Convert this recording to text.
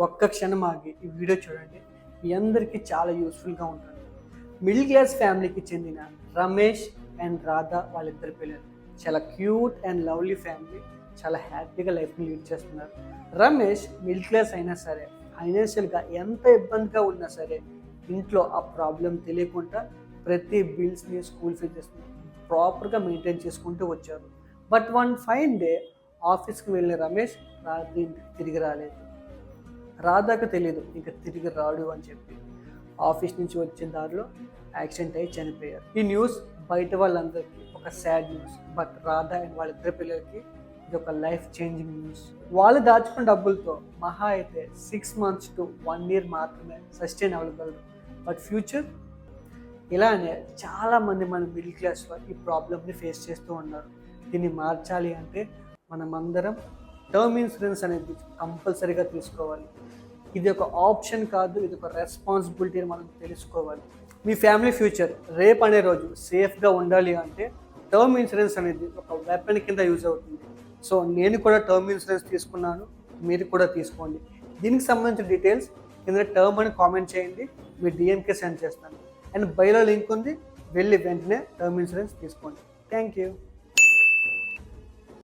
ఒక్క క్షణం ఆగి ఈ వీడియో చూడండి. మీ అందరికీ చాలా యూస్ఫుల్గా ఉంటుంది. మిడిల్ క్లాస్ ఫ్యామిలీకి చెందిన రమేష్ అండ్ రాధా వాళ్ళిద్దరి పిల్లలు. చాలా క్యూట్ అండ్ లవ్లీ ఫ్యామిలీ. చాలా హ్యాపీగా లైఫ్ని లీడ్ చేస్తున్నారు. రమేష్ మిడిల్ క్లాస్ అయినా సరే, ఫైనాన్షియల్గా ఎంత ఇబ్బందిగా ఉన్నా సరే, ఇంట్లో ఆ ప్రాబ్లం తెలియకుండా ప్రతి బిల్స్ని, స్కూల్ ఫీజెస్ని ప్రాపర్గా మెయింటైన్ చేసుకుంటూ వచ్చారు. బట్ వన్ ఫైన్ డే ఆఫీస్కి వెళ్ళిన రమేష్ రాత్రి ఇంటికి తిరిగి రాలేదు. రాధాకు తెలియదు ఇంకా తిరిగి రాడు అని చెప్పి. ఆఫీస్ నుంచి వచ్చే దారిలో యాక్సిడెంట్ అయ్యి చనిపోయారు. ఈ న్యూస్ బయట వాళ్ళందరికీ ఒక sad news. But Radha and వాళ్ళిద్దరి పిల్లలకి ఇది ఒక లైఫ్ చేంజింగ్ న్యూస్. వాళ్ళు దాచుకున్న డబ్బులతో మహా అయితే 6 months to 1 year మాత్రమే సస్టైన్ అవ్వగలరు. బట్ ఫ్యూచర్ ఇలానే చాలామంది మన మిడిల్ క్లాస్లో ఈ ప్రాబ్లమ్ని ఫేస్ చేస్తూ ఉన్నారు. దీన్ని మార్చాలి అంటే మనమందరం టర్మ్ ఇన్సూరెన్స్ అనేది కంపల్సరీగా తీసుకోవాలి. ఇది ఒక ఆప్షన్ కాదు, ఇది ఒక రెస్పాన్సిబిలిటీ అని మనం తెలుసుకోవాలి. మీ ఫ్యామిలీ ఫ్యూచర్ రేపు అనే రోజు సేఫ్గా ఉండాలి అంటే టర్మ్ ఇన్సూరెన్స్ అనేది ఒక వెపన్ కింద యూజ్ అవుతుంది. సో నేను కూడా టర్మ్ ఇన్సూరెన్స్ తీసుకున్నాను, మీరు కూడా తీసుకోండి. దీనికి సంబంధించిన డీటెయిల్స్ కింద టర్మ్ అని కామెంట్ చేయండి, మీ డిఎంకే సెండ్ చేస్తాను. అండ్ బైలో లింక్ ఉంది, వెళ్ళి వెంటనే టర్మ్ ఇన్సూరెన్స్ తీసుకోండి. Thank you.